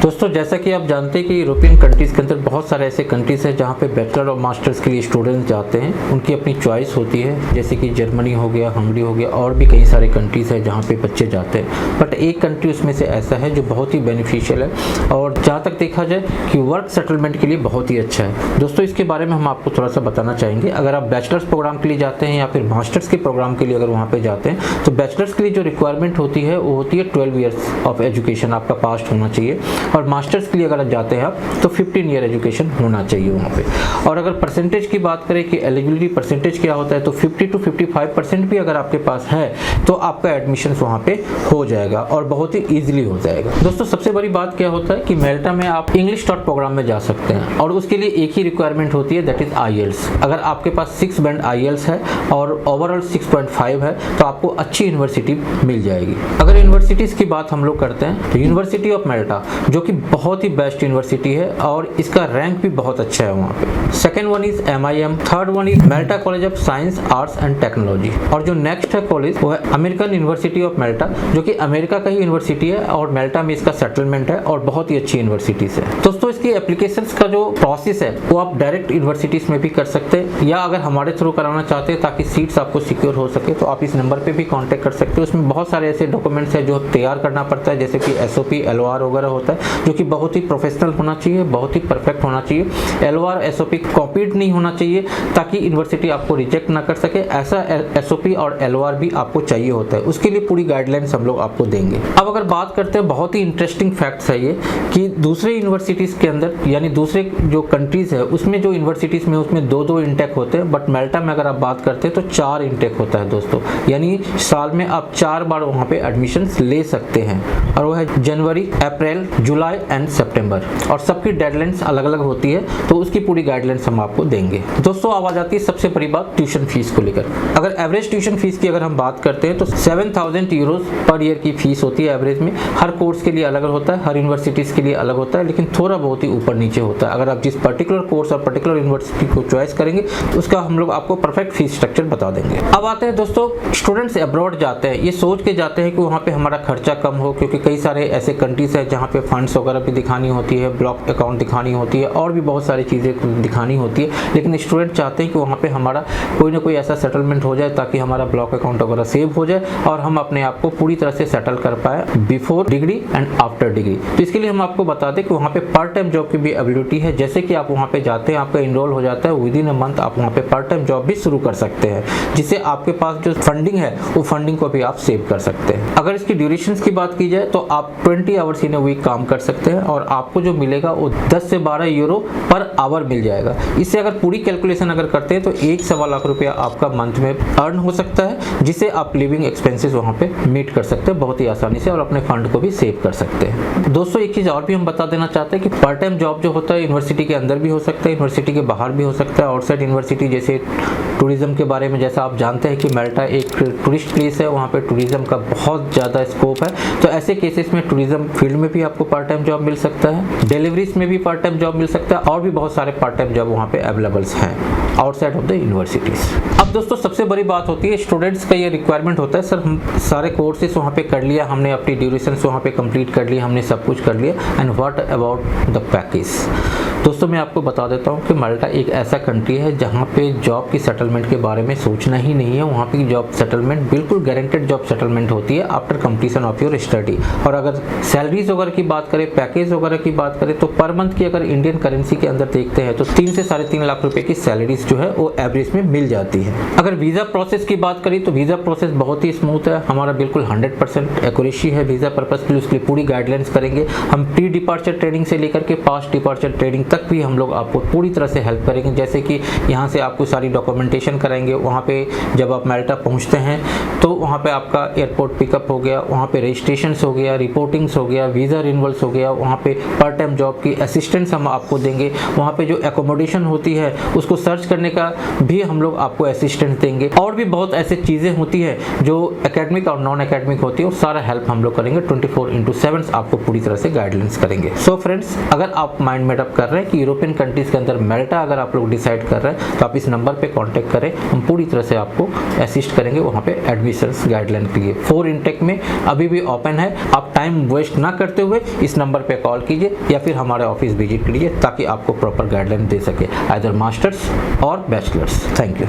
दोस्तों जैसा कि आप जानते हैं कि यूरोपियन कंट्रीज़ के अंदर बहुत सारे ऐसे कंट्रीज़ हैं जहाँ पे बैचलर और मास्टर्स के लिए स्टूडेंट्स जाते हैं। उनकी अपनी चॉइस होती है, जैसे कि जर्मनी हो गया, हंगरी हो गया, और भी कई सारे कंट्रीज़ हैं जहाँ पे बच्चे जाते हैं। बट एक कंट्री उसमें से ऐसा है जो बहुत ही बेनिफिशियल है और जहाँ तक देखा जाए कि वर्क सेटलमेंट के लिए बहुत ही अच्छा है। दोस्तों इसके बारे में हम आपको थोड़ा सा बताना चाहेंगे। अगर आप बैचलर्स प्रोग्राम के लिए जाते हैं या फिर मास्टर्स के प्रोग्राम के लिए अगर वहाँ पे जाते हैं तो बैचलर्स के लिए जो रिक्वायरमेंट होती है वो होती है 12 ईयर्स ऑफ एजुकेशन आपका पास होना चाहिए, और मास्टर्स के लिए अगर जाते हैं आप तो 15 ईयर एजुकेशन होना चाहिए वहाँ पे। और अगर परसेंटेज की बात करें कि एलिजिबिलिटी परसेंटेज क्या होता है तो 50 to 55% भी अगर आपके पास है तो आपका एडमिशन वहाँ पे हो जाएगा और बहुत ही ईजिली हो जाएगा। दोस्तों सबसे बड़ी बात क्या होता है कि मेल्टा में आप इंग्लिश डॉट प्रोग्राम में जा सकते हैं और उसके लिए एक ही रिक्वायरमेंट होती है, दैट इज IELTS। अगर आपके पास 6 बैंड IELTS है और ओवरऑल 6.5 है तो आपको अच्छी यूनिवर्सिटी मिल जाएगी। अगर यूनिवर्सिटीज़ की बात हम लोग करते हैं तो यूनिवर्सिटी ऑफ मेल्टा जो कि बहुत ही बेस्ट यूनिवर्सिटी है और इसका रैंक भी बहुत अच्छा है वहाँ पे। Second one is MIM, third one is मेल्टा college of science arts and technology, और जो नेक्स्ट है कॉलेज वो है अमेरिकन यूनिवर्सिटी ऑफ मेल्टा जो कि अमेरिका का ही यूनिवर्सिटी है और मेल्टा में इसका सेटलमेंट है और बहुत ही अच्छी यूनिवर्सिटीज है। दोस्तों इसकी एप्लीकेशंस का जो प्रोसेस है वो आप डायरेक्ट यूनिवर्सिटीज में भी कर सकते हैं या अगर हमारे थ्रू कराना चाहते हैं ताकि सीट्स आपको सिक्योर हो सके तो आप इस नंबर पे भी कांटेक्ट कर सकते हो। उसमें बहुत सारे ऐसे डॉक्यूमेंट्स हैं जो तैयार करना पड़ता है, जैसे कि SOP LOR वगैरह होता है जो कि बहुत ही प्रोफेशनल होना चाहिए, बहुत ही परफेक्ट होना चाहिए। LOR SOP कॉपीड नहीं होना चाहिए ताकि यूनिवर्सिटी आपको रिजेक्ट ना कर सके। ऐसा SOP और LOR भी आपको चाहिए होता है, उसके लिए पूरी गाइडलाइंस हम लोग आपको देंगे। अब अगर बात करते हैं, बहुत ही इंटरेस्टिंग फैक्ट्स है ये कि दूसरे यूनिवर्सिटीज़ के अंदर यानी दूसरे जो कंट्रीज़ है उसमें जो यूनिवर्सिटीज़ में उसमें 2-2 इंटेक होते हैं, बट मेल्टा में अगर आप बात करते हैं तो 4 इंटेक होता है दोस्तों, यानी साल में आप 4 बार वहाँ पे एडमिशन्स ले सकते हैं और वो है जनवरी, अप्रैल, जुलाई एंड सितंबर, और सबकी डेडलाइंस अलग अलग होती है तो उसकी पूरी गाइडलाइंस हम आपको देंगे। दोस्तों अब आ जाती है सबसे बड़ी बात ट्यूशन फीस को लेकर। अगर एवरेज ट्यूशन फीस की अगर हम बात करते हैं तो 7,000 यूरोज पर ईयर की फीस होती है एवरेज में। हर कोर्स के लिए अलग होता है, हर यूनिवर्सिटीज़ के लिए अलग होता है, लेकिन थोड़ा बहुत ही ऊपर नीचे होता है। अगर आप जिस पर्टिकुलर कोर्स और पर्टिकुलर यूनिवर्सिटी को चॉइस करेंगे तो उसका हम लोग आपको परफेक्ट फीस स्ट्रक्चर बता देंगे। अब आते हैं दोस्तों, स्टूडेंट्स अब्रॉड जाते हैं ये सोच के जाते हैं कि वहाँ पे हमारा खर्चा कम हो, क्योंकि कई सारे ऐसे कंट्रीज है जहाँ पे फंड्स वगैरह भी दिखानी होती है, ब्लॉक अकाउंट दिखानी होती है और भी बहुत सारी चीज़ें दिखानी होती है, लेकिन स्टूडेंट चाहते हैं कि वहाँ पे हमारा कोई ना कोई ऐसा सेटलमेंट हो जाए ताकि हमारा ब्लॉक अकाउंट वगैरह सेव हो जाए और हम अपने आप को पूरी तरह से सेटल कर पाए before degree and after degree. तो इसके लिए हम आपको बता दें कि वहाँ पे पार्ट टाइम जॉब की भी एबिलिटी है। जैसे कि आप वहाँ पे जाते हैं, आपका इनरोल हो जाता है, विद इन अ मंथ आप वहाँ पे पार्ट टाइम जॉब भी शुरू कर सकते हैं, जिससे आपके पास जो फंडिंग है वो फंडिंग को भी आप सेव कर सकते हैं। अगर इसकी ड्यूरेशंस की बात की जाए तो आप 20 आवर्स इन अ वीक काम कर सकते हैं और आपको जो मिलेगा वो 10 से 12 यूरो पर आवर मिल जाएगा। इससे अगर पूरी कैलकुलेशन अगर करते हैं तो 1-1.25 लाख रुपया आपका मंथ में अर्न हो सकता है, जिससे आप लिविंग एक्सपेंसेस वहाँ पे मीट कर सकते हैं बहुत ही आसानी से और अपने फंड को भी सेव कर सकते हैं। दोस्तों एक चीज़ और भी हम बता देना चाहते हैं कि पार्ट टाइम जॉब जो होता है यूनिवर्सिटी के अंदर भी हो सकता है, यूनिवर्सिटी के बाहर भी हो सकता है, आउटसाइड यूनिवर्सिटी। जैसे टूरिज्म के बारे में जैसा आप जानते हैं कि मेल्टा एक टूरिस्ट प्लेस है, वहाँ पे टूरिज्म का बहुत ज़्यादा स्कोप है, तो ऐसे केसेस में टूरिज्म फील्ड में भी आपको पार्ट टाइम जॉब मिल सकता है, डिलीवरीज में भी पार्ट टाइम जॉब मिल सकता है और भी बहुत सारे पार्ट टाइम जॉब वहाँ पे अवेलेबल्स हैं आउटसाइड ऑफ द यूनिवर्सिटीज़। अब दोस्तों सबसे बड़ी बात होती है, स्टूडेंट्स का ये रिक्वायरमेंट होता है, सर हम सारे कोर्सेज वहाँ पे कर लिया, हमने अपनी ड्यूरेशन वहाँ पे कंप्लीट कर लिया, हमने सब कुछ कर लिया, and what about the package. दोस्तों मैं आपको बता देता हूँ कि माल्टा एक ऐसा कंट्री है जहाँ पे जॉब की सेटलमेंट के बारे में सोचना ही नहीं है। वहाँ पे जॉब सेटलमेंट बिल्कुल गारंटेड जॉब सेटलमेंट होती है after completion of your study. और अगर सैलरीज वगैरह की बात करें, पैकेज वगैरह की बात करें तो पर मंथ की अगर इंडियन करेंसी के अंदर देखते हैं तो 3 से 3.5 लाख रुपए की सैलरीज जो है वो एवरेज में मिल जाती है। अगर वीज़ा प्रोसेस की बात करें तो वीज़ा प्रोसेस बहुत ही स्मूथ है, हमारा बिल्कुल 100% एक्यूरेसी है वीज़ा पर्पस के लिए। उसके लिए पूरी गाइडलाइंस करेंगे हम, प्री डिपार्चर ट्रेनिंग से लेकर के पास्ट डिपार्चर ट्रेनिंग तक भी हम लोग आपको पूरी तरह से हेल्प करेंगे। जैसे कि यहाँ से आपको सारी डॉक्यूमेंटेशन कराएंगे, वहाँ पे जब आप मेल्टा पहुँचते हैं तो वहाँ पे आपका एयरपोर्ट पिकअप हो गया, वहाँ पे रजिस्ट्रेशंस हो गया, रिपोर्टिंग्स हो गया, वीज़ा रिन्यूअल्स हो गया, वहाँ पे पार्ट टाइम जॉब की असिस्टेंस हम आपको देंगे, वहाँ पे जो एकोमोडेशन होती है उसको सर्च करने का भी हम लोग आपको असिस्टेंस देंगे, और भी बहुत ऐसी चीज़ें होती है जो एकेडमिक और नॉन एकेडमिक होती है, वो सारा हेल्प हम लोग करेंगे। 24/7 आपको पूरी तरह से गाइडलाइंस करेंगे। सो फ्रेंड्स, अगर आप माइंड मेड अप कर रहे हैं कि यूरोपियन कंट्रीज़ के अंदर मेल्टा अगर आप लोग डिसाइड कर रहे हैं तो आप इस नंबर पे कांटेक्ट करें, हम पूरी तरह से आपको असिस्ट करेंगे वहाँ पे एडमिशंस गाइडलाइन के लिए। 4 इनटेक में अभी भी ओपन है, आप टाइम वेस्ट ना करते हुए इस नंबर पे कॉल कीजिए या फिर हमारे ऑफिस विजिट कीजिए ताकि आपको प्रॉपर गाइडलाइन दे सके आइदर मास्टर्स और बैचलर्स। Thank you.